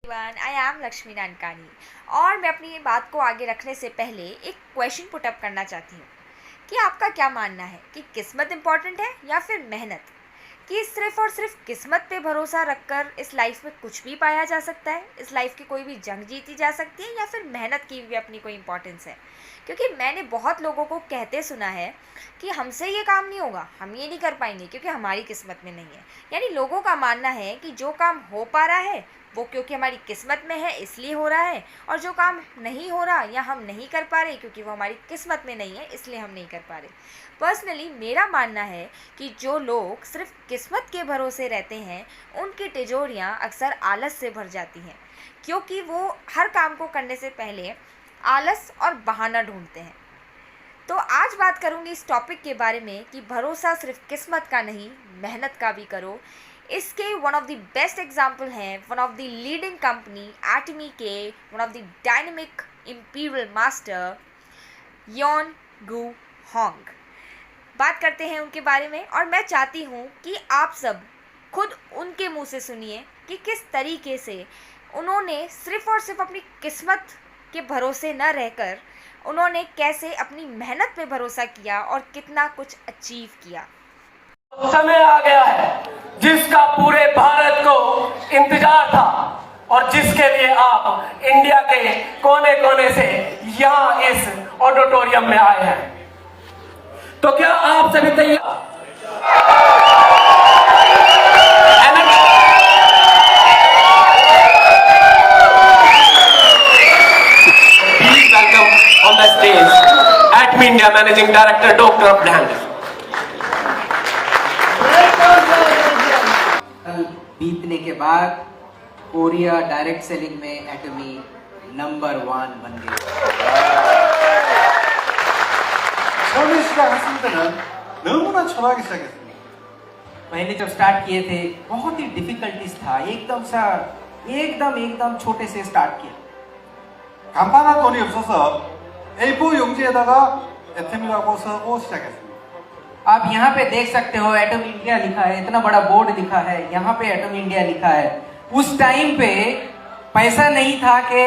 I am Lakshmi Nankani और मैं अपनी बात को आगे रखने से पहले एक क्वेश्चन पुट अप करना चाहती हूँ कि आपका क्या मानना है कि किस्मत इम्पॉर्टेंट है या फिर मेहनत। कि सिर्फ़ और सिर्फ किस्मत पे भरोसा रखकर इस लाइफ में कुछ भी पाया जा सकता है, इस लाइफ की कोई भी जंग जीती जा सकती है, या फिर मेहनत की भी अपनी कोई इम्पोर्टेंस है। क्योंकि मैंने बहुत लोगों को कहते सुना है कि हमसे ये काम नहीं होगा, हम ये नहीं कर पाएंगे क्योंकि हमारी किस्मत में नहीं है। यानी लोगों का मानना है कि जो काम हो पा रहा है वो क्योंकि हमारी किस्मत में है इसलिए हो रहा है, और जो काम नहीं हो रहा या हम नहीं कर पा रहे क्योंकि वो हमारी किस्मत में नहीं है इसलिए हम नहीं कर पा रहे। पर्सनली मेरा मानना है कि जो लोग सिर्फ किस्मत के भरोसे रहते हैं उनकी तिजोरियाँ अक्सर आलस से भर जाती हैं, क्योंकि वो हर काम को करने से पहले आलस और बहाना ढूंढते हैं। तो आज बात करूंगी इस टॉपिक के बारे में कि भरोसा सिर्फ किस्मत का नहीं, मेहनत का भी करो। इसके one of the best example हैं one of the leading company Atomy के one of the dynamic imperial master Yoon Goo Hong. बात करते हैं उनके बारे में, और मैं चाहती हूँ कि आप सब खुद उनके मुंह से सुनिए कि किस तरीके से उन्होंने सिर्फ और सिर्फ अपनी किस्मत के भरोसे न रहकर उन्होंने कैसे अपनी मेहनत पे भरोसा किया और कितना कुछ अचीव किया। समय आ गया है जिसका पूरे भारत को इंतजार था और जिसके लिए आप इंडिया के कोने कोने से यहाँ इस ऑडिटोरियम में आए हैं। तो क्या आप सभी तैयार? Please welcome on the stage Atmi India Managing Director Dr. Abdul। कल बीतने के बाद कोरिया डायरेक्ट सेलिंग में एटमी नंबर 1 बन गई। 처음에 시작했을 때는 너무나 초라하게 시작했습니다. पहले जब स्टार्ट किए थे बहुत ही डिफिकल्टीज था, एकदम छोटे से स्टार्ट किया। 간판한 돈이 없어서 A4 용지에다가 애템이라고 쓰고 시작했습니다. आप यहाँ पे देख सकते हो एटम इंडिया लिखा है, इतना बड़ा बोर्ड लिखा है, यहाँ पे एटम इंडिया लिखा है। उस टाइम पे पैसा नहीं था कि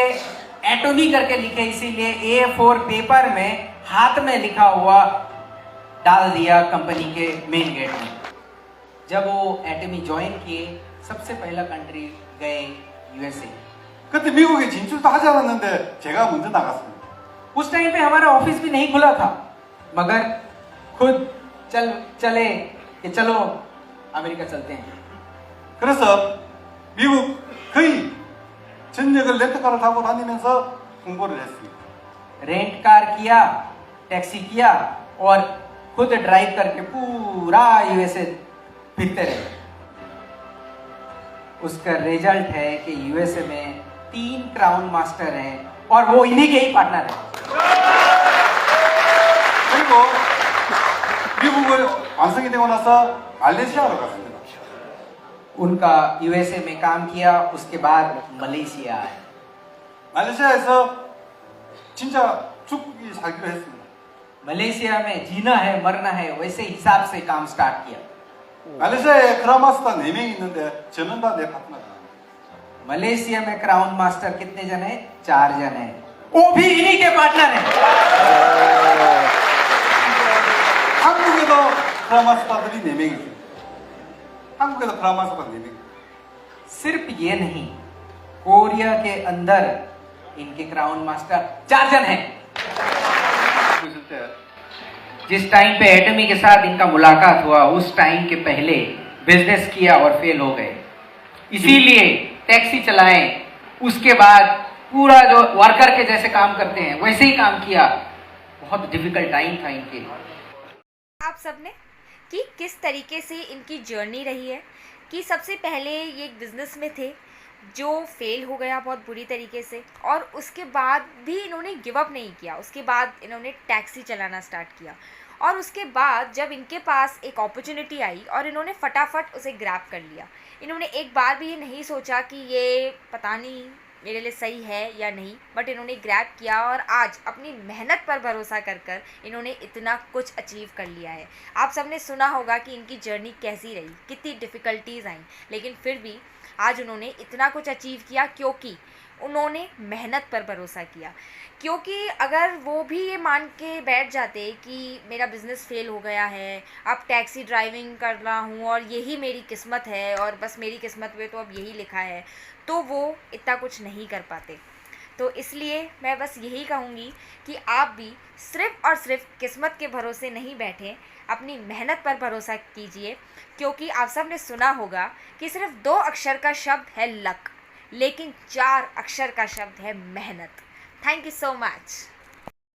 एटमी करके लिखे, इसीलिए A4 पेपर में हाथ में लिखा हुआ डाल दिया कंपनी के मेन गेट में। जब वो एटमी ज्वाइन किए सबसे पहला कंट्री गए यूएसए। 그때 미국에 진출도 하지 않았는데 제가 먼저 나갔습니다. उस टाइम पे हमारा ऑफिस भी नहीं खुला था, मगर खुद चले कि चलो अमेरिका चलते हैं। 그래서 미국 거의 전역을 렌트카를 타고 다니면서 홍보를 했습니다. रेंट कार किया, टैक्सी किया और खुद ड्राइव करके पूरा यूएसए फिरते रहे। उसका रिजल्ट है कि यूएसए में 3 क्राउन मास्टर हैं और वो इन्हीं के ही पार्टनर हैं। 그리고 미국을 완성이 되고 나서 말레이시아로 갔습니다. उनका यूएसए में काम किया, उसके बाद मलेशिया आए। 말레이시아에서 진짜 죽기 살기로 했습니다. मलेशिया में जीना है मरना है वैसे हिसाब से काम स्टार्ट किया। 말레이시아에 크라마스터 4명 있는데 저는 다 내 파트너입니다. मलेशिया में क्राउन मास्टर कितने जन है? 4 जन है, वो भी इन्हीं के पार्टनर है। 한국에도 크라마스터들이 4명 있습니다. 한국에도 크라마스터가 4명. सिर्फ ये नहीं, कोरिया के अंदर इनके क्राउन मास्टर 4 जन हैं। 있을 때 जिस टाइम पे एटमी के साथ इनका मुलाकात हुआ उस टाइम के पहले बिजनेस किया और फेल हो गए, इसीलिए टैक्सी चलाएं, उसके बाद पूरा जो वर्कर के जैसे काम करते हैं वैसे ही काम किया। बहुत डिफिकल्ट टाइम था इनके। आप सबने कि किस तरीके से इनकी जर्नी रही है, कि सबसे पहले ये एक बिज़नेस में थे जो फेल हो गया बहुत बुरी तरीके से, और उसके बाद भी इन्होंने गिव अप नहीं किया। उसके बाद इन्होंने टैक्सी चलाना स्टार्ट किया, और उसके बाद जब इनके पास एक अपॉर्चुनिटी आई और इन्होंने फटाफट उसे ग्रैब कर लिया। इन्होंने एक बार भी ये नहीं सोचा कि ये पता नहीं मेरे लिए सही है या नहीं, बट इन्होंने ग्रैब किया और आज अपनी मेहनत पर भरोसा कर कर इन्होंने इतना कुछ अचीव कर लिया है। आप सबने सुना होगा कि इनकी जर्नी कैसी रही, कितनी डिफ़िकल्टीज़ आई, लेकिन फिर भी आज उन्होंने इतना कुछ अचीव किया क्योंकि उन्होंने मेहनत पर भरोसा किया। क्योंकि अगर वो भी ये मान के बैठ जाते कि मेरा बिज़नेस फेल हो गया है, अब टैक्सी ड्राइविंग कर रहा हूँ और यही मेरी किस्मत है और बस मेरी किस्मत में तो अब यही लिखा है, तो वो इतना कुछ नहीं कर पाते। तो इसलिए मैं बस यही कहूँगी कि आप भी सिर्फ़ और सिर्फ किस्मत के भरोसे नहीं बैठें, अपनी मेहनत पर भरोसा कीजिए। क्योंकि आप सब ने सुना होगा कि सिर्फ 2 अक्षर का शब्द है लक, लेकिन 4 अक्षर का शब्द है मेहनत। Thank you so much.